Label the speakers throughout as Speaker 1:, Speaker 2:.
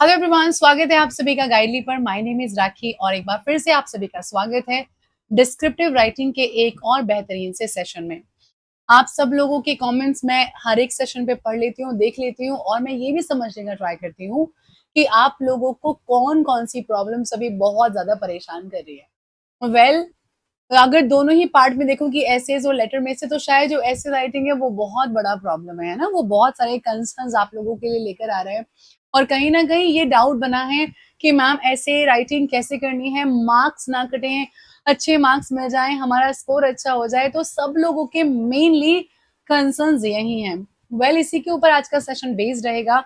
Speaker 1: Hello everyone, स्वागत है आप सभी का गाइडली पर। माय नेम इज राखी और एक बार फिर से आप सभी का स्वागत है डिस्क्रिप्टिव राइटिंग के एक और बेहतरीन से सेशन में। आप सब लोगों के कमेंट्स मैं हर एक सेशन पे पढ़ लेती हूँ, देख लेती हूँ और मैं ये भी समझने का ट्राई करती हूँ कि आप लोगों को कौन-कौन सी प्रॉब्लम्स अभी बहुत ज़्यादा परेशान कर रही है। वेल, अगर दोनों ही पार्ट में देखूँ कि एसेज और लेटर में से तो शायद जो एसे राइटिंग है वो बहुत बड़ा प्रॉब्लम है ना? वो बहुत सारे कंसर्न्स आप लोगों के लिए लेकर आ रहा है और कहीं न कहीं ये डाउट बना है कि मैम ऐसे राइटिंग कैसे करनी है, मार्क्स ना कटें, अच्छे मार्क्स मिल जाएँ, हमारा स्कोर अच्छा हो जाए, तो सब लोगों के मेनली कंसर्न्स यही हैं। वेल, इसी के ऊपर आज का सेशन बेस्ड रहेगा।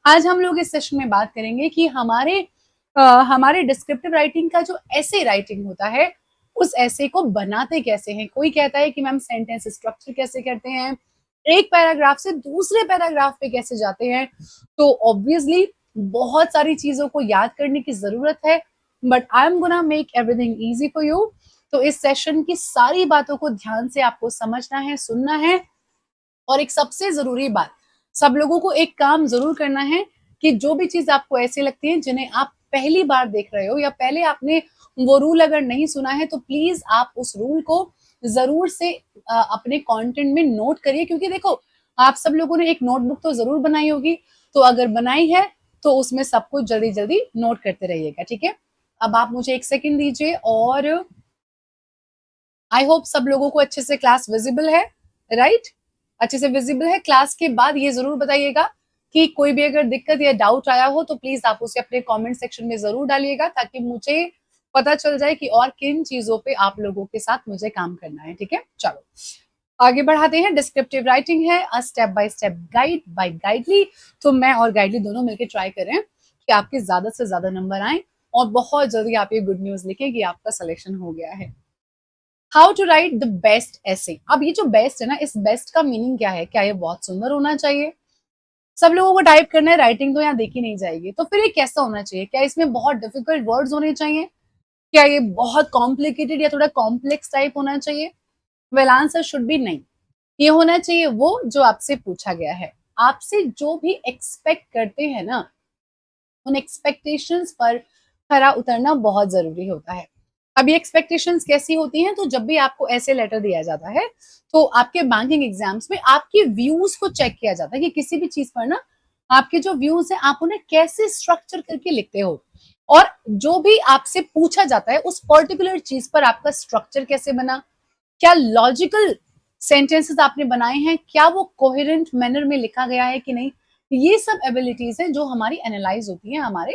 Speaker 1: आज हम लोग इस सेशन में बात करेंगे कि हमारे डिस्क्रिप्टिव राइटिंग का जो एसे राइटिंग होता है, उस ऐसे को बनाते कैसे हैं। कोई कहता है कि मैम सेंटेंस स्ट्रक्चर कैसे करते हैं, एक पैराग्राफ से दूसरे पैराग्राफ पे कैसे जाते हैं। तो ऑब्वियसली बहुत सारी चीजों को याद करने की जरूरत है, but I am gonna make everything easy for you. तो इस सेशन की सारी बातों को ध्यान से आपको समझना है, सुनना है। और एक सबसे जरूरी बात, सब लोगों को एक काम जरूर करना है कि जो भी चीज आपको ऐसी लगती है जिन्हें आप पहली बार देख रहे हो या पहले आपने वो रूल अगर नहीं सुना है, तो प्लीज आप उस रूल को जरूर से अपने कंटेंट में नोट करिए। क्योंकि देखो, आप सब लोगों ने एक नोटबुक तो जरूर बनाई होगी, तो अगर बनाई है तो उसमें सब कुछ जल्दी जल्दी नोट करते रहिएगा, ठीक है। अब आप मुझे एक सेकंड दीजिए और आई होप सब लोगों को अच्छे से क्लास विजिबल है, राइट? अच्छे से विजिबल है। क्लास के बाद ये जरूर बताइएगा कि कोई भी अगर दिक्कत या डाउट आया हो तो प्लीज आप उसे अपने कमेंट सेक्शन में जरूर डालिएगा, ताकि मुझे पता चल जाए कि और किन चीजों पे आप लोगों के साथ मुझे काम करना है, ठीक है। चलो आगे बढ़ाते हैं। डिस्क्रिप्टिव राइटिंग है a step by step guide by guidely. तो मैं और गाइडली दोनों मिलकर ट्राई करें कि आपके ज्यादा से ज्यादा नंबर आए और बहुत जल्दी आप ये गुड न्यूज लिखें कि आपका सिलेक्शन हो गया है। How to write the best essay. अब ये जो बेस्ट है ना, इस बेस्ट का मीनिंग क्या है? क्या ये बहुत सुंदर होना चाहिए? सब लोगों को टाइप करना है, राइटिंग तो यहाँ देखी नहीं जाएगी, तो फिर ये कैसा होना चाहिए? क्या इसमें बहुत डिफिकल्ट वर्ड्स होने चाहिए? क्या ये बहुत कॉम्प्लिकेटेड या थोड़ा कॉम्प्लेक्स टाइप होना चाहिए? वेल, आंसर शुड बी नहीं। ये होना चाहिए वो जो आपसे पूछा गया है। आपसे जो भी एक्सपेक्ट करते हैं ना, उन एक्सपेक्टेशंस पर खरा उतरना बहुत जरूरी होता है। अब ये एक्सपेक्टेशंस कैसी होती हैं? तो जब भी आपको ऐसे लेटर दिया जाता है, तो आपके बैंकिंग एग्जाम्स में आपके व्यूज को चेक किया जाता है कि किसी भी चीज पर ना आपके जो व्यूज है आप उन्हें कैसे स्ट्रक्चर करके लिखते हो। और जो भी आपसे पूछा जाता है उस पर्टिकुलर चीज पर आपका स्ट्रक्चर कैसे बना, क्या लॉजिकल सेंटेंसेस आपने बनाए हैं, क्या वो कोहेरेंट मैनर में लिखा गया है कि नहीं। ये सब एबिलिटीज हैं जो हमारी एनालाइज होती हैं हमारे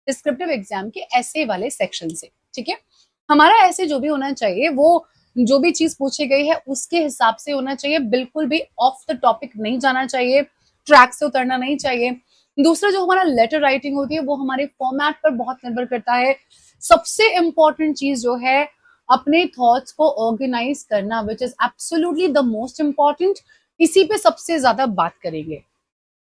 Speaker 1: डिस्क्रिप्टिव एग्जाम के ऐसे वाले सेक्शन से, ठीक है। हमारा ऐसे जो भी होना चाहिए वो जो भी चीज पूछी गई है उसके हिसाब से होना चाहिए, बिल्कुल भी ऑफ द टॉपिक नहीं जाना चाहिए, ट्रैक से उतरना नहीं चाहिए। दूसरा, जो हमारा लेटर राइटिंग होती है वो हमारे फॉर्मेट पर बहुत निर्भर करता है। सबसे इंपॉर्टेंट चीज जो है, अपने थॉट्स को ऑर्गेनाइज करना, which is absolutely the most important. इसी पे सबसे ज्यादा बात करेंगे।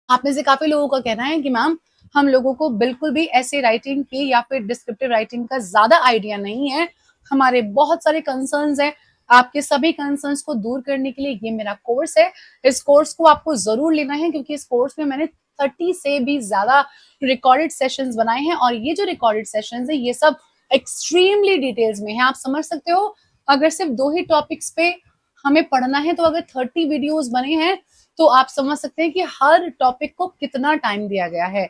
Speaker 1: आप में से काफी लोगों का कहना है कि मैम, हम लोगों को बिल्कुल भी ऐसे राइटिंग की या फिर डिस्क्रिप्टिव राइटिंग का ज्यादा आइडिया नहीं है, हमारे बहुत सारे कंसर्न्स हैं। आपके सभी कंसर्न्स को दूर करने के लिए ये मेरा कोर्स है। इस कोर्स को आपको जरूर लेना है, क्योंकि इस कोर्स में मैंने 30 से भी ज्यादा रिकॉर्डेड सेशंस बनाए हैं और ये जो रिकॉर्डेड सेशंस है ये सब एक्सट्रीमली डिटेल्स में है। आप समझ सकते हो, अगर सिर्फ दो ही टॉपिक्स पे हमें पढ़ना है तो अगर 30 वीडियोस बने हैं, तो आप समझ सकते हैं कि हर टॉपिक को कितना टाइम दिया गया है।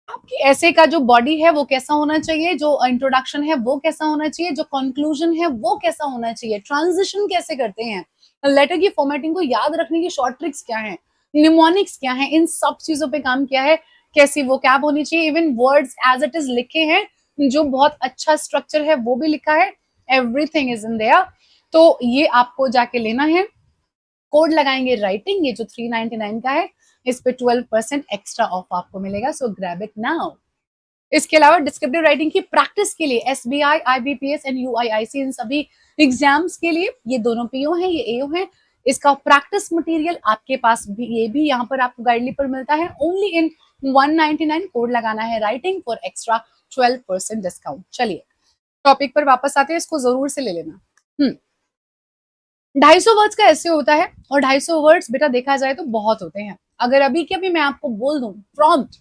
Speaker 1: आपकी ऐसे का जो बॉडी है वो कैसा होना चाहिए, जो इंट्रोडक्शन है वो कैसा होना चाहिए, जो कंक्लूजन है वो कैसा होना चाहिए, ट्रांजिशन कैसे करते हैं, लेटर की फॉर्मेटिंग को याद रखने की शॉर्ट ट्रिक्स क्या है, निमोनिक्स क्या है, इन सब चीजों पे काम किया है। कैसी वो कैब होनी चाहिए, even words as it is लिखे हैं, जो बहुत अच्छा स्ट्रक्चर है वो भी लिखा है। Everything is in their. तो ये आपको जाके लेना है। कोड लगाएंगे राइटिंग, ये जो 399 का है, इस पे 12% एक्स्ट्रा ऑफ आपको मिलेगा, सो ग्रैब इट नाउ। इसके अलावा डिस्क्रिप्टिव राइटिंग की प्रैक्टिस के लिए एसबीआई, आईबीपीएस एंड यूआईआईसी, इन सभी एग्जाम्स के लिए, ये दोनों पीओ हैं, ये एओ हैं, इसका प्रैक्टिस मटेरियल आपके पास भी, ये भी यहाँ पर आपको गाइडली पर मिलता है, ओनली इन 199। कोड लगाना है राइटिंग फॉर एक्स्ट्रा 12% डिस्काउंट। चलिए टॉपिक पर वापस आते हैं, इसको जरूर से ले लेना। 250 वर्ड्स का ऐसे होता है, और 250 वर्ड्स बेटा देखा जाए तो बहुत होते हैं। अगर अभी के अभी मैं आपको बोल दूं प्रॉम्प्ट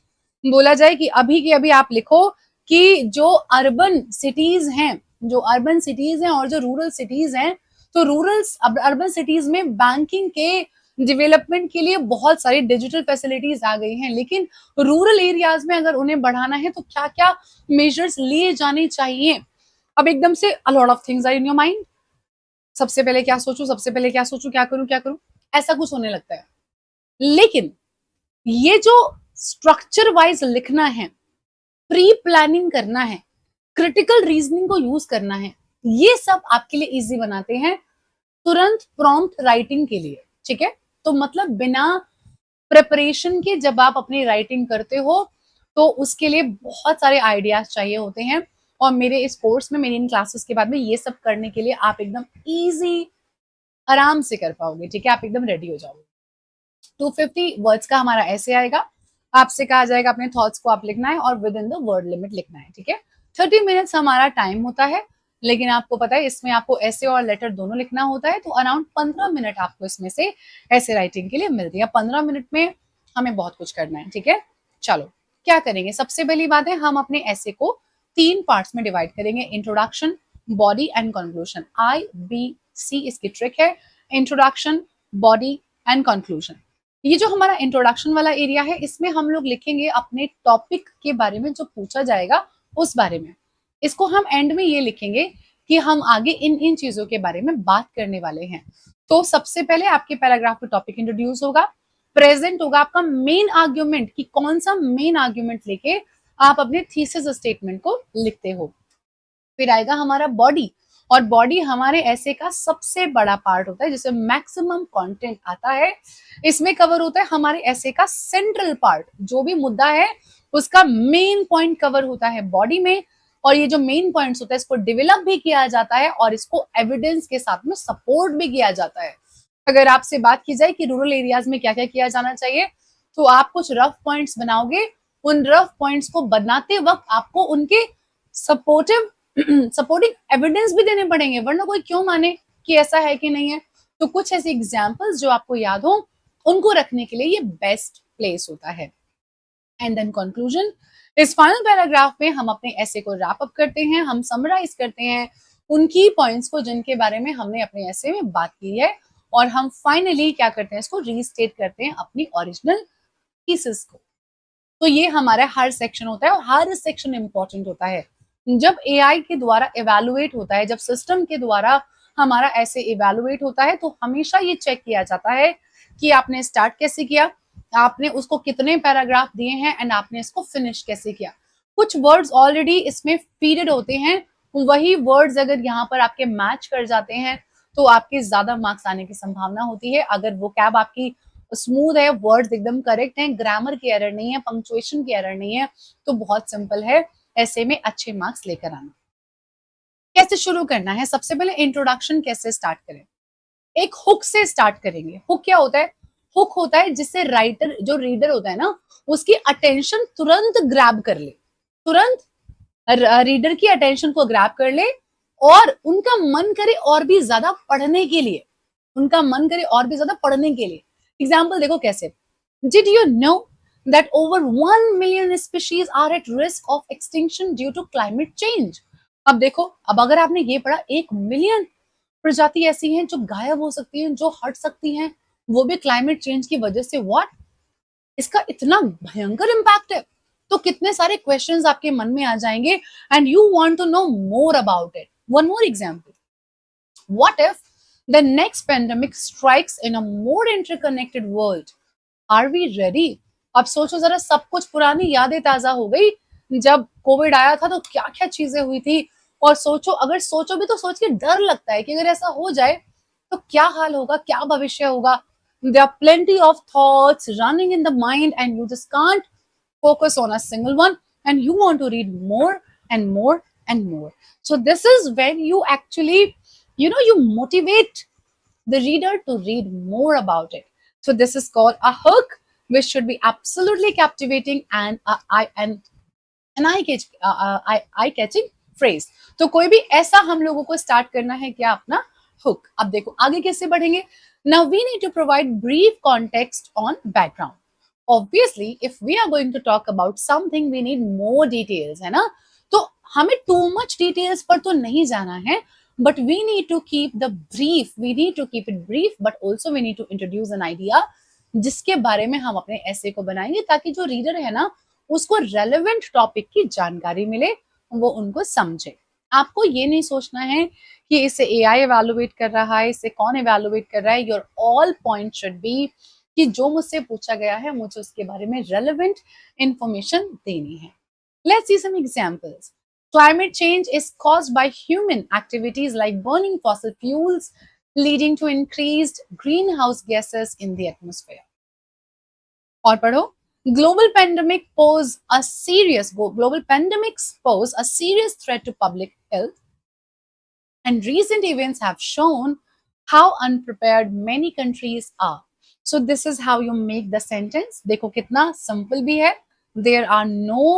Speaker 1: बोला जाए कि अभी के अभी आप लिखो कि जो अर्बन सिटीज हैं, जो अर्बन सिटीज हैं और जो रूरल सिटीज हैं, तो रूरल अर्बन सिटीज में बैंकिंग के डेवलपमेंट के लिए बहुत सारी डिजिटल फैसिलिटीज आ गई हैं, लेकिन रूरल एरियाज में अगर उन्हें बढ़ाना है तो क्या क्या मेजर्स लिए जाने चाहिए। अब एकदम से a lot of things are in your mind, सबसे पहले क्या सोचूं, सबसे पहले क्या सोचूं, क्या करूं, ऐसा कुछ होने लगता है। लेकिन ये जो स्ट्रक्चर वाइज लिखना है, प्री प्लानिंग करना है, क्रिटिकल रीजनिंग को यूज करना है, ये सब आपके लिए इजी बनाते हैं तुरंत प्रॉम्प्ट राइटिंग के लिए। ठीक है, तो मतलब बिना प्रिपरेशन के जब आप अपनी राइटिंग करते हो तो उसके लिए बहुत सारे आइडियाज चाहिए होते हैं, और मेरे इस कोर्स में, मेरी इन क्लासेस के बाद में ये सब करने के लिए आप एकदम इजी आराम से कर पाओगे। ठीक है, आप एकदम रेडी हो जाओगे। 250 वर्ड्स का हमारा ऐसे आएगा, आपसे कहा जाएगा अपने थॉट्स को आप लिखना है और with in the word limit लिखना है। ठीक है, 30 मिनट्स हमारा टाइम होता है, लेकिन आपको पता है इसमें आपको ऐसे और लेटर दोनों लिखना होता है, तो अराउंड 15 मिनट आपको इसमें से ऐसे राइटिंग के लिए मिलती है। 15 मिनट में हमें बहुत कुछ करना है। ठीक है, चलो क्या करेंगे, सबसे पहली बात है हम अपने ऐसे को 3 पार्ट्स में डिवाइड करेंगे, introduction, body and conclusion. IBC इसकी ट्रिक है, इंट्रोडक्शन, बॉडी एंड कंक्लूजन। ये जो हमारा इंट्रोडक्शन वाला एरिया है, इसमें हम लोग लिखेंगे अपने टॉपिक के बारे में, जो पूछा जाएगा उस बारे में। इसको हम एंड में ये लिखेंगे कि हम आगे इन इन चीजों के बारे में बात करने वाले हैं। तो सबसे पहले आपके पैराग्राफ में टॉपिक इंट्रोड्यूस होगा, प्रेजेंट होगा आपका मेन आर्ग्यूमेंट, कि कौन सा मेन आर्ग्यूमेंट लेके आप अपने थीसिस स्टेटमेंट को लिखते हो। फिर आएगा हमारा बॉडी, और बॉडी हमारे ऐसे का सबसे बड़ा पार्ट होता है, जिसे मैक्सिमम कंटेंट आता है। इसमें कवर होता है हमारे ऐसे का सेंट्रल पार्ट, जो भी मुद्दा है उसका मेन पॉइंट कवर होता है बॉडी में, और ये जो मेन पॉइंट्स होता है इसको डेवलप भी किया जाता है और इसको एविडेंस के साथ में सपोर्ट भी किया जाता है। अगर आपसे बात की जाए कि रूरल एरियाज में क्या क्या किया जाना चाहिए, तो आप कुछ रफ पॉइंट्स बनाओगे, उन रफ पॉइंट्स को बनाते वक्त आपको उनके सपोर्टिव सपोर्टिंग एविडेंस भी देने पड़ेंगे, वरना कोई क्यों माने कि ऐसा है कि नहीं है। तो कुछ ऐसे एग्जाम्पल्स जो आपको याद हो, उनको रखने के लिए ये बेस्ट प्लेस होता है। एंड देन कंक्लूजन, इस फाइनल पैराग्राफ में हम अपने ऐसे को रैप अप करते हैं, हम समराइज करते हैं उनकी पॉइंट्स को जिनके बारे में हमने अपने ऐसे में बात की है, और हम फाइनली क्या करते हैं, इसको रीस्टेट करते हैं अपनी ओरिजिनल थीसिस को। तो ये हमारा हर सेक्शन होता है, और हर सेक्शन इंपॉर्टेंट होता है। जब एआई के द्वारा इवैल्यूएट होता है, जब सिस्टम के द्वारा हमारा ऐसे इवैल्यूएट होता है, तो हमेशा ये चेक किया जाता है कि आपने स्टार्ट कैसे किया, आपने उसको कितने पैराग्राफ दिए हैं, एंड आपने इसको फिनिश कैसे किया। कुछ वर्ड्स ऑलरेडी इसमें फीडेड होते हैं, वही वर्ड्स अगर यहाँ पर आपके मैच कर जाते हैं तो आपके ज्यादा मार्क्स आने की संभावना होती है। अगर वो कैब आपकी स्मूथ है, वर्ड्स एकदम करेक्ट हैं, ग्रामर की एरर नहीं है, पंक्चुएशन की एरर नहीं है, तो बहुत सिंपल है ऐसे में अच्छे मार्क्स लेकर आना। कैसे शुरू करना है, सबसे पहले इंट्रोडक्शन कैसे स्टार्ट करें, एक हुक से स्टार्ट करेंगे। हुक क्या होता है, हुक होता है जिससे राइटर, जो रीडर होता है ना, उसकी अटेंशन तुरंत ग्रैब कर ले, तुरंत रीडर की अटेंशन को ग्रैब कर ले, और उनका मन करे और भी ज्यादा पढ़ने के लिए, उनका मन करे और भी ज्यादा पढ़ने के लिए। एग्जाम्पल देखो कैसे, did you know that over 1 million species are at risk of extinction due to climate change। अब देखो, अब अगर आपने ये पढ़ा 1 मिलियन प्रजाति ऐसी हैं जो गायब हो सकती हैं, जो हट सकती हैं, वो भी क्लाइमेट चेंज की वजह से। व्हाट, इसका इतना भयंकर इम्पैक्ट है, तो कितने सारे क्वेश्चंस आपके मन में आ जाएंगे, and you want to know more about it. One more example, what if the next pandemic strikes in a more interconnected world, are we ready. अब सोचो जरा, सब कुछ पुरानी यादें ताजा हो गई, जब कोविड आया था तो क्या क्या चीजें हुई थी, और सोचो, अगर सोचो भी तो सोच के डर लगता है कि अगर ऐसा हो जाए तो क्या हाल होगा, क्या भविष्य होगा। There are plenty of thoughts running in the mind and you just can't focus on a single one, and you want to read more and more and more. So this is when you actually, you motivate the reader to read more about it. So this is called a hook, which should be absolutely captivating and eye catching phrase. तो कोई भी ऐसा हम लोगों को start करना है क्या, अपना हुक। अब देखो आगे कैसे बढ़ेंगे। Now we need to provide brief context on background, obviously if we are going to talk about something we need more details, है ना? तो हमें टू मच डिटेल्स पर तो नहीं जाना है, but we need to keep the brief, we need to keep it brief, but also we need to introduce an idea जिसके बारे में हम अपने ऐसे को बनाएंगे, ताकि जो रीडर है ना उसको रेलेवेंट टॉपिक की जानकारी मिले, वो उनको समझे। आपको ये नहीं सोचना है कि इसे एआई एवेलुएट कर रहा है, इसे कौन एवेलुएट कर रहा है। Your all point should be कि जो मुझसे पूछा गया है मुझे उसके बारे में रेलेवेंट इंफॉर्मेशन देनी है। Let's see some examples. Climate change is caused by human activities like burning fossil fuels, leading to increased greenhouse gases in the atmosphere. और पढ़ो, global pandemics pose a serious threat to public health, and recent events have shown how unprepared many countries are. So this is how you make the sentence. देखो कितना simple भी है. There are no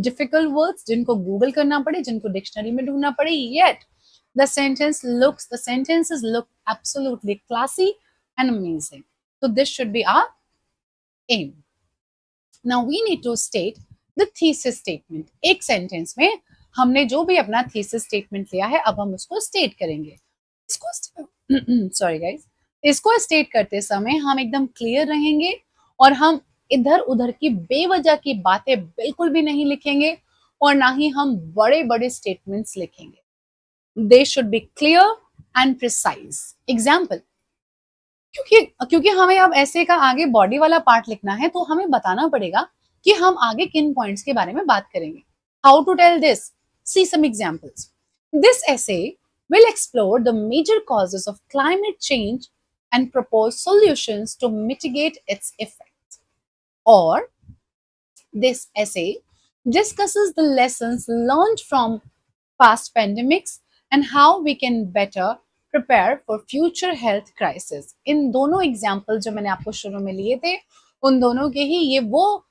Speaker 1: difficult words जिनको Google करना पड़े, जिनको dictionary में ढूंढना पड़े. Yet the sentences look absolutely classy and amazing. So this should be our aim. Now we need to state the thesis statement. एक सेंटेंस में हमने जो भी अपना थीसिस स्टेटमेंट लिया है, अब हम उसको स्टेट करेंगे. इसको सॉरी गाइस, इसको स्टेट करते समय हम एकदम क्लियर रहेंगे और हम इधर उधर की बेवजह की बातें बिल्कुल भी नहीं लिखेंगे और ना ही हम बड़े बड़े स्टेटमेंट्स लिखेंगे. They should be clear and precise. Example, क्योंकि हमें अब ऐसे का आगे बॉडी वाला पार्ट लिखना है, तो हमें बताना पड़ेगा कि हम आगे किन पॉइंट्स के बारे में बात करेंगे. How to tell this? See some examples. This essay will explore the major causes of climate change and propose solutions to mitigate its effects. Or this essay discusses the lessons learned from past pandemics and how we can better prepare for future health crisis. इन दोनों example जो मैंने आपको शुरू में लिए थे, उन दोनों के ही ये वो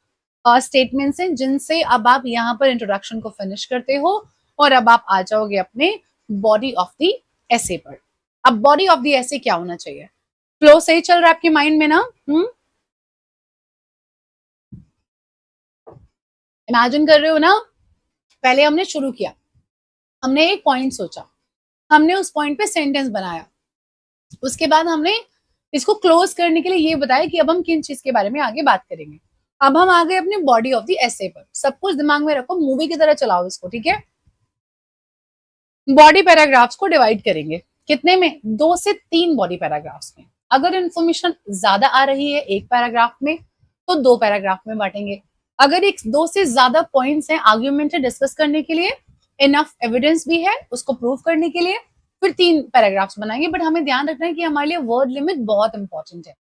Speaker 1: स्टेटमेंट्स हैं जिनसे अब आप यहाँ पर इंट्रोडक्शन को फिनिश करते हो और अब आप आ जाओगे अपने बॉडी ऑफ द एसे पर. अब बॉडी ऑफ द एसे क्या होना चाहिए? फ्लो सही चल रहा है आपके माइंड में ना? इमेजिन कर रहे हो ना? पहले हमने शुरू किया, हमने एक पॉइंट सोचा, हमने उस पॉइंट पे सेंटेंस बनाया, उसके बाद हमने इसको क्लोज करने के लिए ये बताया कि अब हम किन चीज के बारे में आगे बात करेंगे. अब हम आ गए अपने बॉडी ऑफ द एसे पर. सब कुछ दिमाग में रखो, मूवी की तरह चलाओ इसको, ठीक है? बॉडी पैराग्राफ्स को डिवाइड करेंगे कितने में? 2 से 3 बॉडी पैराग्राफ्स में. अगर इंफॉर्मेशन ज्यादा आ रही है एक पैराग्राफ में तो 2 पैराग्राफ में बांटेंगे. अगर एक 2 से ज्यादा पॉइंट्स हैं आर्ग्यूमेंट डिस्कस करने के लिए, इनफ एविडेंस भी है उसको प्रूव करने के लिए, फिर 3 पैराग्राफ्स बनाएंगे. बट हमें ध्यान रखना है कि हमारे लिए वर्ड लिमिट बहुत इंपॉर्टेंट है.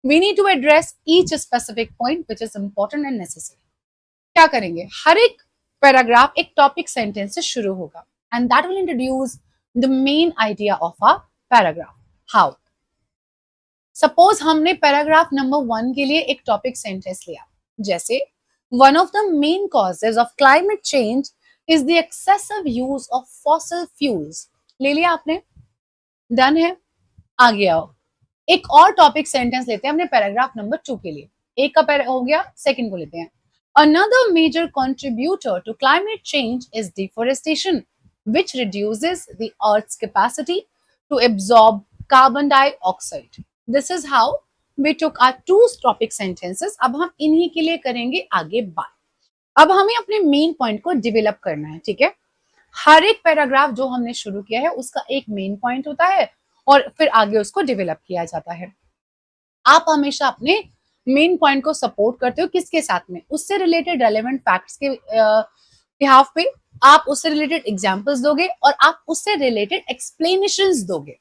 Speaker 1: We need to address each specific point which is important and necessary. क्या करेंगे? हर एक पैराग्राफ एक टॉपिक सेंटेंस से शुरू होगा and that will introduce the main idea of a paragraph. How? Suppose हमने पैराग्राफ नंबर 1 के लिए एक टॉपिक सेंटेंस लिया, जैसे one of the main causes of climate change is the excessive use of fossil fuels. ले लिया आपने? Done है. आगे आओ, एक और टॉपिक सेंटेंस लेते हैं हमने पैराग्राफ नंबर 2 के लिए. एक का हो गया, सेकंड को लेते हैं. Another major contributor to climate change is deforestation, which reduces the Earth's capacity to absorb carbon dioxide. This is how we took our 2 topic sentences. अब हम इन्हीं के लिए करेंगे आगे बात. अब हमें अपने मेन पॉइंट को डेवलप करना है, ठीक है? हर एक पैराग्राफ जो हमने शुरू किया है उसका एक मेन पॉइंट होता है और फिर आगे उसको डेवलप किया जाता है. आप हमेशा अपने मेन पॉइंट को सपोर्ट करते हो किसके साथ में? उससे रिलेटेड रेलेवेंट फैक्ट्स के बिहाफ पे आप उससे रिलेटेड एग्जांपल्स दोगे और आप उससे रिलेटेड एक्सप्लेनेशंस दोगे.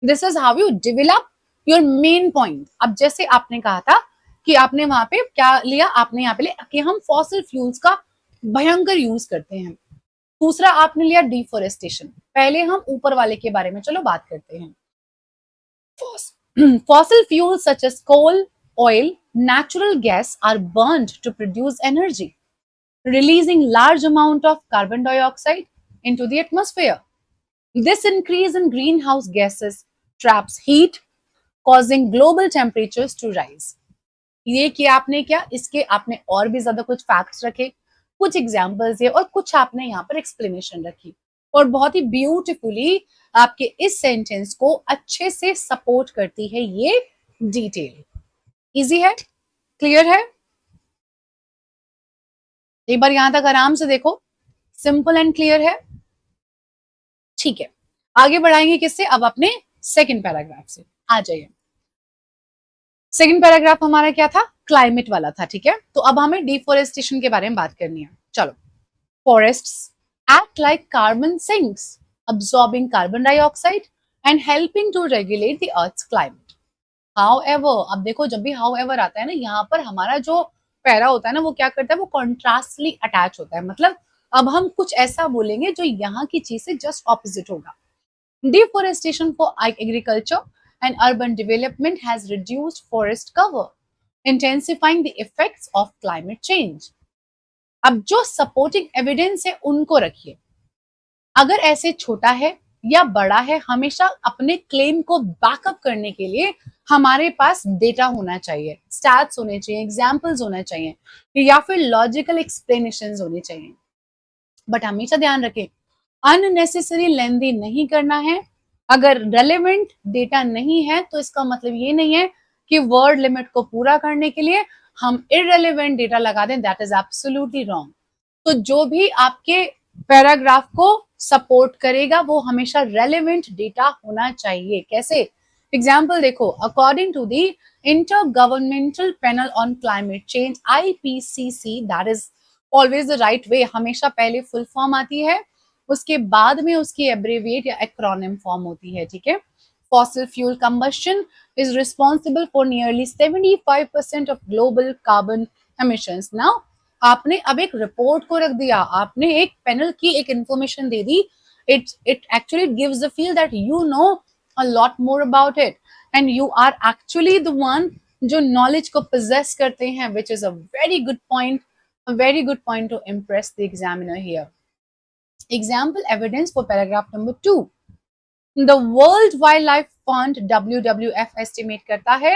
Speaker 1: This is how you develop your main point. अब जैसे आपने कहा था कि आपने वहां पे क्या लिया, आपने यहाँ पे लिया कि हम फॉसिल फ्यूल्स का भयंकर यूज करते हैं. दूसरा आपने लिया डिफोरेस्टेशन. पहले हम ऊपर वाले के बारे में चलो बात करते हैं. Fossil fuels such as coal, oil, natural gas are burned to produce energy, releasing large amount of carbon dioxide into the atmosphere. This increase in greenhouse gases traps heat, causing global temperatures to rise. ये किया आपने क्या, इसके आपने और भी ज़्यादा कुछ फैक्ट्स रखे, कुछ एग्ज़ाम्पल्स दिए और कुछ आपने यहाँ पर एक्सप्लेनेशन रखी और बहुत ही ब्यूटीफुली आपके इस सेंटेंस को अच्छे से सपोर्ट करती है ये डिटेल। ईज़ी है? क्लियर है? एक बार यहाँ तक आराम से देखो, सिंपल एंड क्लियर है? ठीक है, आगे बढ़ाएंगे किससे? अब अपने सेकंड पैराग्राफ से। आ जाइए। सेकंड पैराग्राफ हमारा क्या था? क्लाइमेट वाला था, ठीक है? तो अब हमें डिफोरेस्टेशन के बारे में बात करनी है। चलो, forests act like carbon sinks, absorbing carbon dioxide and helping to regulate the Earth's climate. However, अब देखो जब भी however आता है ना, यहाँ पर हमारा जो पैरा होता है ना, वो क्या करता है? वो कॉन्ट्रास्टली अटैच होता है। मतलब अब हम कुछ ऐसा बोलेंगे जो यहाँ की चीज से जस्ट ऑपोजिट होगा। Deforestation for agriculture and urban development has reduced forest cover, intensifying the effects of climate change. अब जो सपोर्टिंग एविडेंस है उनको रखिए। अगर ऐसे छोटा है या बड़ा है, हमेशा अपने क्लेम को बैकअप करने के लिए हमारे पास डेटा होना चाहिए, स्टैट्स होने चाहिए, एग्जाम्पल्स होने चाहिए या फिर लॉजिकल एक्सप्लेनेशंस होने चाहिए। बट हमेशा ध्यान रखें, अननेसेसरी लेंदी नहीं करना है। अगर रेलेवेंट डेटा नहीं है तो इसका मतलब ये नहीं है कि वर्ड लिमिट को पूरा करने के लिए हम इररेलेवेंट डेटा लगा दें। That is absolutely wrong. तो जो भी आपके पैराग्राफ को सपोर्ट करेगा वो हमेशा रेलेवेंट डेटा होना चाहिए। कैसे? एग्जाम्पल देखो, according to the intergovernmental panel on climate change IPCC, that is always the right way. हमेशा पहले फुल फॉर्म आती है, उसके बाद में उसकी एब्रेविएट या एक्रोनिम फॉर्म होती है, ठीक है? Fossil fuel combustion is responsible for nearly 75% of global carbon emissions. Now, आपने अब एक रिपोर्ट को रख दिया, आपने एक पैनल की एक information they the. it actually gives the feel that you know a lot more about it and you are actually the one जो नॉलेज को possess करते हैं, which is a very good point, a very good point to impress the examiner here. Example evidence for paragraph number 2. The World Wildlife Fund WWF estimate करता है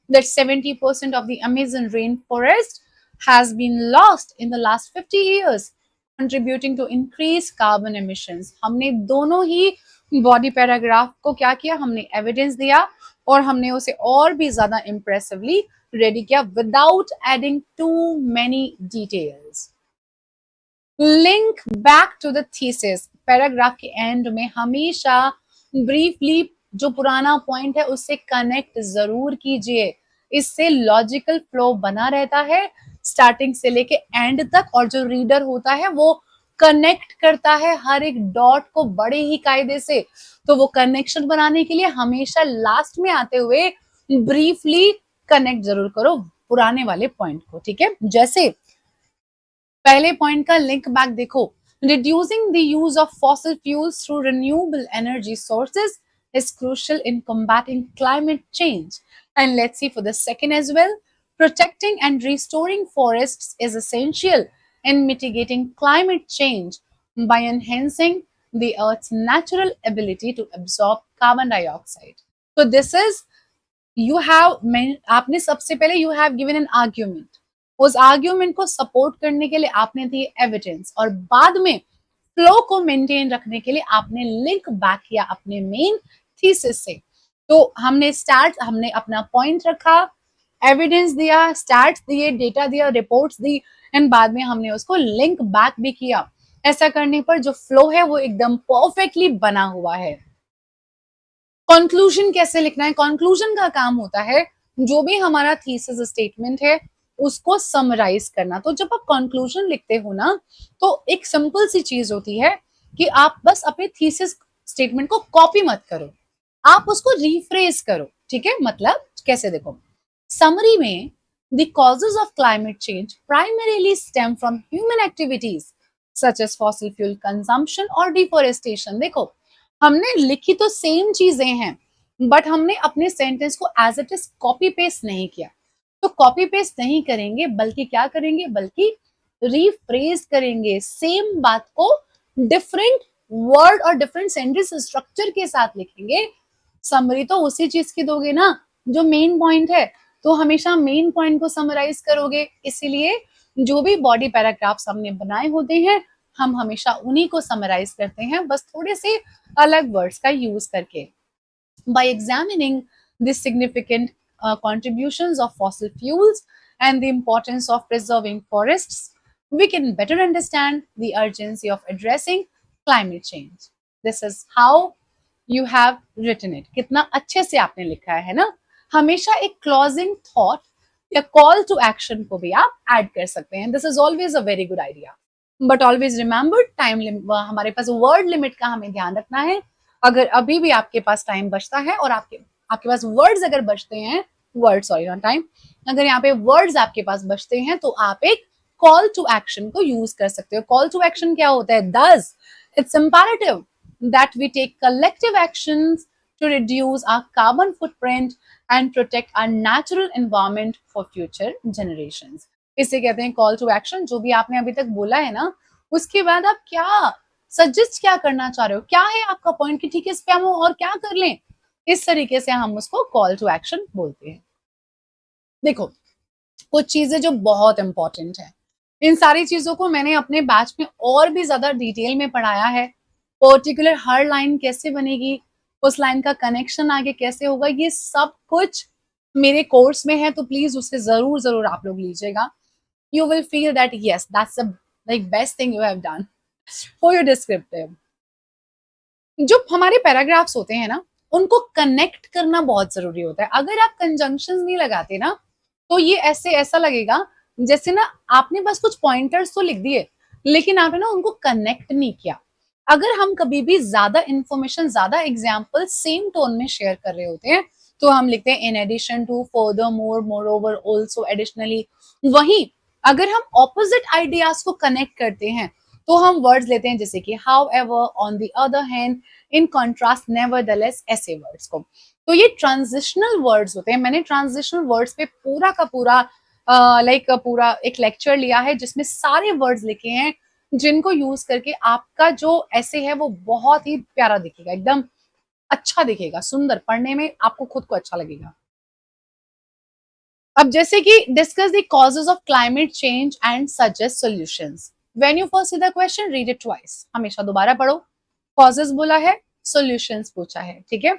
Speaker 1: that 70% of the Amazon rainforest has been lost in the last 50 years, contributing to increased carbon emissions. हमने दोनों ही body paragraph को क्या किया? हमने evidence दिया और हमने उसे और भी ज्यादा इम्प्रेसिवली रेडी किया without adding too many details. Link back to the thesis. Paragraph के एंड में हमेशा ब्रीफली जो पुराना पॉइंट है उससे कनेक्ट जरूर कीजिए। इससे लॉजिकल फ्लो बना रहता है स्टार्टिंग से लेके एंड तक, और जो रीडर होता है वो कनेक्ट करता है हर एक डॉट को बड़े ही कायदे से। तो वो कनेक्शन बनाने के लिए हमेशा लास्ट में आते हुए ब्रीफली कनेक्ट जरूर करो पुराने वाले पॉइंट को, ठीक है? जैसे पहले पॉइंट का लिंक बैक देखो, reducing the use of fossil fuels through renewable energy sources is crucial in combating climate change. And let's see for the second as well, protecting and restoring forests is essential in mitigating climate change by enhancing the earth's natural ability to absorb carbon dioxide. So this is, you have, आपने सबसे पहले you have given an argument, उस argument को support करने के लिए आपने दी evidence और बाद में फ्लो को मेंटेन रखने के लिए आपने लिंक बैक किया अपने मेन थीसिस से। तो हमने अपना पॉइंट रखा, एविडेंस दिया, स्टैट्स दिए, डेटा दिया, रिपोर्ट्स दी एंड बाद में हमने उसको लिंक बैक भी किया। ऐसा करने पर जो फ्लो है वो एकदम परफेक्टली बना हुआ है। कंक्लूजन कैसे लिखना है? कंक्लूजन का काम होता है जो भी हमारा थीसिस स्टेटमेंट है उसको समराइज करना। तो जब आप कंक्लूजन लिखते हो ना, तो एक सिंपल सी चीज होती है कि आप बस अपने थीसिस स्टेटमेंट को कॉपी मत करो, आप उसको रिफ्रेज करो, ठीक है? मतलब कैसे? देखो, समरी में the causes of climate change primarily stem from human activities such as fossil fuel consumption or deforestation. देखो, हमने लिखी तो सेम चीजें हैं बट हमने अपने सेंटेंस को as it is copy paste नहीं किया। तो कॉपी पेस्ट नहीं करेंगे बल्कि क्या करेंगे? बल्कि रिफ्रेज करेंगे, सेम बात को डिफरेंट वर्ड और डिफरेंट सेंटेंस स्ट्रक्चर के साथ लिखेंगे। समरी तो उसी चीज की दोगे ना जो मेन पॉइंट है। तो हमेशा मेन पॉइंट को समराइज करोगे, इसीलिए जो भी बॉडी पैराग्राफ्स हमने बनाए होते हैं हम हमेशा उन्हीं को समराइज करते हैं, बस थोड़े से अलग वर्ड्स का यूज करके। By examining the significant contributions of fossil fuels and the importance of preserving forests, we can better understand the urgency of addressing climate change. This is how you have written it. कितना अच्छे से आपने लिखा है ना। हमेशा एक closing thought या कॉल टू एक्शन को भी आप ऐड कर सकते हैं। This is always a very good idea, but always remember time हमारे पास वर्ड लिमिट का हमें ध्यान रखना है। अगर अभी भी आपके पास टाइम बचता है और आपके आपके पास वर्ड्स अगर बचते हैं, वर्ड सॉरी नॉट टाइम, अगर यहाँ पे वर्ड्स आपके पास बचते हैं तो आप एक कॉल टू एक्शन को यूज कर सकते हो। कॉल टू एक्शन क्या होता है? दस it's imperative that we take collective actions to reduce our carbon footprint and protect our natural environment for future generations. इसे कहते हैं कॉल टू एक्शन। जो भी आपने अभी तक बोला है ना, उसके बाद आप क्या सजेस्ट क्या करना चाह रहे हो, क्या है आपका पॉइंट कि ठीक है इस पे हम और क्या कर लें, इस तरीके से हम उसको कॉल टू एक्शन बोलते हैं। देखो कुछ चीजें जो बहुत इंपॉर्टेंट है, इन सारी चीजों को मैंने अपने बैच में और भी ज्यादा डिटेल में पढ़ाया है। पर्टिकुलर हर लाइन कैसे बनेगी, उस लाइन का कनेक्शन आगे कैसे होगा, ये सब कुछ मेरे कोर्स में है, तो प्लीज उसे जरूर जरूर आप लोग लीजिएगा। You will feel that yes that's the like best thing you have done for your descriptive. जो हमारे पैराग्राफ्स होते हैं ना, उनको कनेक्ट करना बहुत जरूरी होता है। अगर आप कंजंक्शंस नहीं लगाते ना, तो ये ऐसे ऐसा लगेगा जैसे ना आपने बस कुछ पॉइंटर्स तो लिख दिए लेकिन आपने ना उनको कनेक्ट नहीं किया। अगर हम कभी भी ज्यादा इंफॉर्मेशन, ज्यादा एग्जाम्पल सेम टोन में शेयर कर रहे होते हैं तो हम लिखते हैं in addition to, furthermore, moreover, also, additionally. वहीं अगर हम ऑपोजिट आइडियाज को कनेक्ट करते हैं तो हम वर्ड्स लेते हैं जैसे कि how ever, on the other hand, in contrast, nevertheless, ऐसे वर्ड्स को। तो ये ट्रांजिशनल वर्ड्स होते हैं। मैंने ट्रांजिशनल वर्ड्स पे पूरा का पूरा पूरा एक लेक्चर लिया है जिसमें सारे वर्ड्स लिखे हैं जिनको यूज करके आपका जो ऐसे है वो बहुत ही प्यारा दिखेगा, एकदम अच्छा दिखेगा, सुंदर, पढ़ने में आपको खुद को अच्छा लगेगा। अब जैसे कि discuss the causes of climate change and suggest solutions. When you first see the question read it twice, हमेशा दोबारा पढ़ो। कॉजेज बोला है, सॉल्यूशंस पूछा है, ठीक है।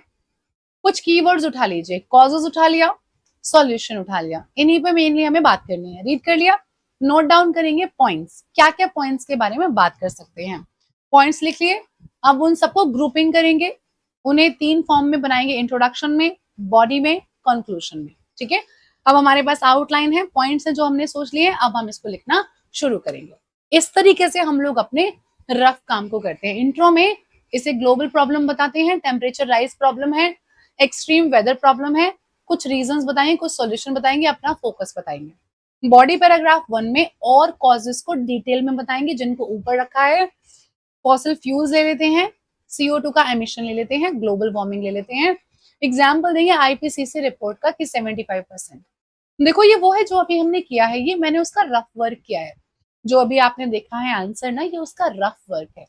Speaker 1: कुछ कीवर्ड्स उठा लीजिए, कॉजेज उठा लिया, सॉल्यूशन उठा लिया, इन्हीं पे मेनली हमें बात करनी है। रीड कर लिया, नोट डाउन करेंगे पॉइंट्स, क्या क्या पॉइंट्स के बारे में बात कर सकते हैं, पॉइंट्स लिख लिए। अब उन सबको ग्रुपिंग करेंगे, उन्हें 3 फॉर्म में बनाएंगे, इंट्रोडक्शन में, बॉडी में, कंक्लूजन में, ठीक है। अब हमारे पास आउटलाइन है, पॉइंट्स है जो हमने सोच लिए, अब हम इसको लिखना शुरू करेंगे। इस तरीके से हम लोग अपने रफ काम को करते हैं। इंट्रो में इसे ग्लोबल प्रॉब्लम बताते हैं, टेम्परेचर राइज प्रॉब्लम है, एक्सट्रीम वेदर प्रॉब्लम है, कुछ रीजंस बताएंगे, कुछ सॉल्यूशन बताएंगे, अपना फोकस बताएंगे। बॉडी पैराग्राफ 1 में और कॉजेस को डिटेल में बताएंगे जिनको ऊपर रखा है। फॉसिल फ्यूल्स ले लेते हैं, CO2 का एमिशन ले लेते हैं, ग्लोबल वार्मिंग ले लेते हैं। एग्जाम्पल देंगे IPCC रिपोर्ट का कि 75%। देखो ये वो है जो अभी हमने किया है, ये मैंने उसका रफ वर्क किया है। जो अभी आपने देखा है आंसर ना, ये उसका रफ वर्क है।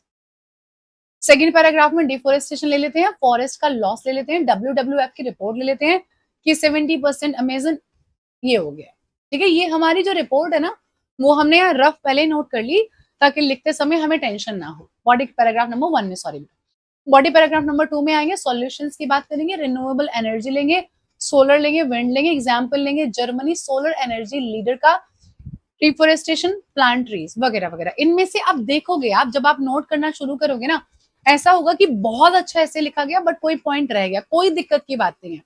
Speaker 1: सेकेंड पैराग्राफ में डिफोरेस्टेशन ले लेते हैं, फॉरेस्ट का लॉस ले लेते हैं, WWF की रिपोर्ट ले लेते हैं कि 70% अमेजन ये हो गया, ठीक है। ये हमारी जो रिपोर्ट है ना, वो हमने यहाँ रफ पहले नोट कर ली ताकि लिखते समय हमें टेंशन ना हो। बॉडी पैराग्राफ नंबर 1 में, सॉरी, बॉडी पैराग्राफ नंबर 2 में आएंगे, सॉल्यूशंस की बात करेंगे, रिन्यूएबल एनर्जी लेंगे, सोलर लेंगे, विंड लेंगे। एग्जाम्पल लेंगे जर्मनी सोलर एनर्जी लीडर का, डिफोरेस्टेशन, प्लांट ट्रीज वगैरह वगैरह। इनमें से आप देखोगे, आप जब आप नोट करना शुरू करोगे ना, ऐसा होगा कि बहुत अच्छा ऐसे लिखा गया बट कोई पॉइंट रह गया, कोई दिक्कत की बात नहीं है।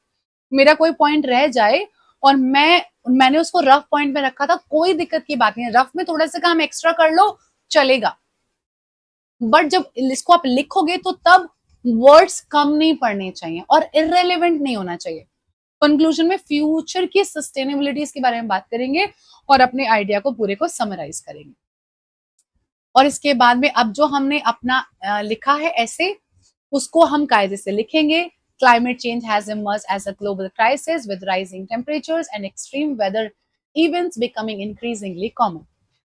Speaker 1: मेरा कोई पॉइंट रह जाए और मैंने उसको रफ पॉइंट में रखा था, कोई दिक्कत की बात नहीं है। रफ में थोड़ा सा काम एक्स्ट्रा कर लो चलेगा, बट जब इसको आप लिखोगे तो तब वर्ड्स कम नहीं पढ़ने चाहिए और इररेलेवेंट नहीं होना चाहिए। कंक्लूजन में फ्यूचर की सस्टेनेबिलिटीज के बारे में बात करेंगे और अपने आइडिया को पूरे को समराइज करेंगे। और इसके बाद में अब जो हमने अपना लिखा है ऐसे, उसको हम कायदे से लिखेंगे। Climate change has emerged as a global crisis with rising temperatures and extreme weather events becoming increasingly common.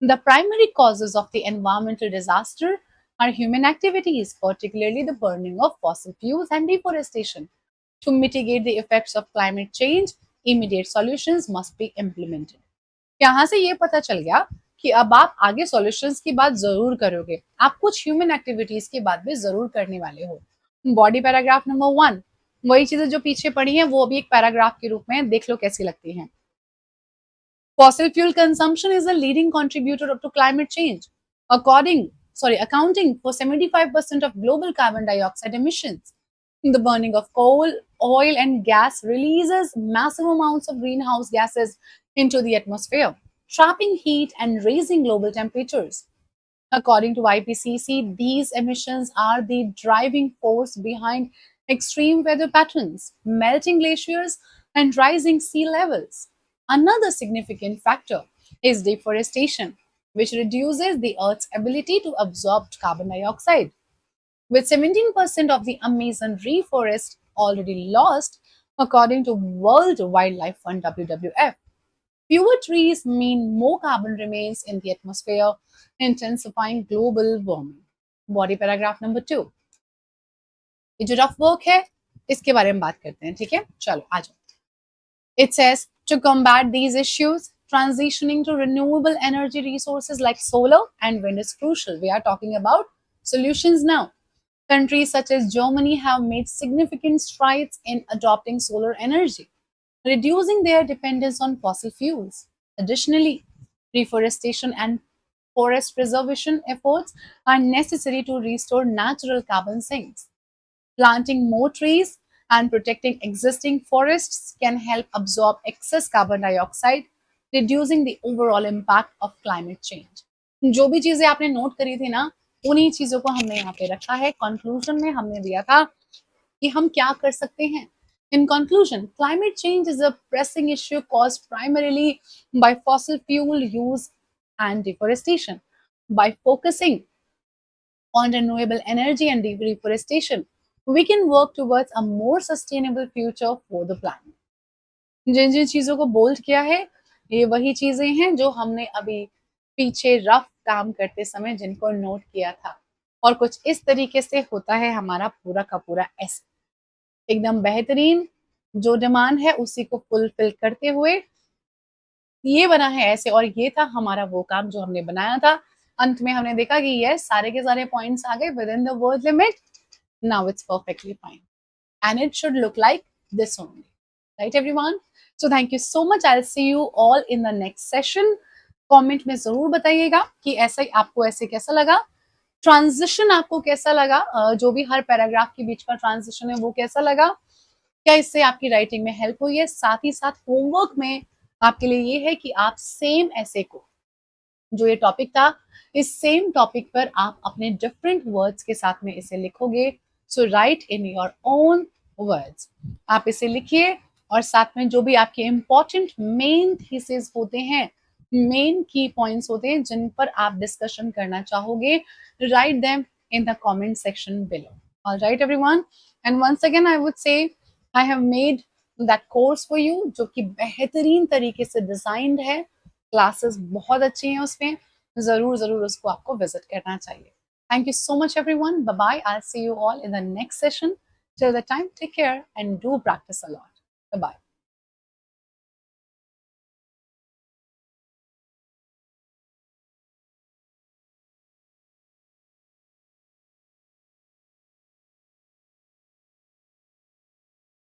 Speaker 1: The primary causes of the environmental disaster are human activities, particularly the burning of fossil fuels and deforestation. To mitigate the effects of climate change, Immediate solutions must be implemented. यहाँ से ये पता चल गया कि अब आप आगे सॉल्यूशंस की बात जरूर करोगे, आप कुछ ह्यूमन एक्टिविटीज की बात भी जरूर करने वाले हो। बॉडी पैराग्राफ नंबर 1, वही चीजें जो पीछे पड़ी हैं वो भी एक पैराग्राफ के रूप में देख लो कैसी लगती हैं। Fossil fuel consumption is a leading contributor to climate change, accounting for 75% of global carbon dioxide emissions. The burning of coal, oil, and gas releases massive amounts of greenhouse gases into the atmosphere, trapping heat and raising global temperatures. According to IPCC, these emissions are the driving force behind extreme weather patterns, melting glaciers, and rising sea levels. Another significant factor is deforestation, which reduces the Earth's ability to absorb carbon dioxide. With 17% of the Amazon rainforest already lost, according to World Wildlife Fund WWF. Fewer trees mean more carbon remains in the atmosphere, intensifying global warming. Body paragraph number 2, ये जो rough work है इसके बारे में बात करते हैं, ठीक है? चलो आ जाओ। It says to combat these issues, transitioning to renewable energy resources like solar and wind is crucial. We are talking about solutions now. Countries such as Germany have made significant strides in adopting solar energy, reducing their dependence on fossil fuels. Additionally, reforestation and forest preservation efforts are necessary to restore natural carbon sinks. Planting more trees and protecting existing forests can help absorb excess carbon dioxide, reducing the overall impact of climate change. जो भी चीजें आपने note करी थी ना, उन्हीं चीजों को हमने यहाँ पे रखा है। कंक्लूजन में हमने दिया था कि हम क्या कर सकते हैं। In conclusion, climate change is a pressing issue caused primarily by fossil fuel use and deforestation. By focusing on renewable energy and reforestation, we can work towards a more sustainable future for the planet. जिन जिन चीजों को bold किया है, ये वही चीजें हैं जो हमने अभी पीछे रफ काम करते समय जिनको नोट किया था, और कुछ इस तरीके से होता है हमारा पूरा का पूरा ऐसे एकदम बेहतरीन जो डिमांड है उसी को फुलफिल करते हुए ये बना है ऐसे, और ये था हमारा वो काम जो हमने बनाया था। अंत में हमने देखा कि यस सारे के सारे पॉइंट्स आ गए with in the word limit. Now it's perfectly fine and it should look like this only, right everyone? So thank you so much, I will see you all in the next session. Comment में जरूर बताइएगा कि ऐसा आपको ऐसे कैसा लगा, transition आपको कैसा लगा, जो भी हर पैराग्राफ के बीच का ट्रांजिशन है वो कैसा लगा, क्या इससे आपकी राइटिंग में हेल्प हुई है। साथ ही साथ होमवर्क में आपके लिए ये है कि आप सेम ऐसे को जो ये टॉपिक था इस सेम टॉपिक पर आप अपने डिफरेंट वर्ड्स के साथ में इसे लिखोगे। So write in your own words, आप इसे लिखिए और साथ में जो भी आपके इंपॉर्टेंट मेन थीसिस होते हैं, मेन की पॉइंट्स होते हैं जिन पर आप डिस्कशन करना चाहोगे, write them in the comment section below. Alright everyone, and once again I would say I have made that course for you जो कि बेहतरीन तरीके से डिजाइंड है, क्लासेस बहुत अच्छी हैं उसमें, जरूर जरूर उसको आपको विजिट करना चाहिए। Thank you so much everyone. Bye bye. I'll see you all in the next session. Till the time, take care and do practice a lot. Bye bye.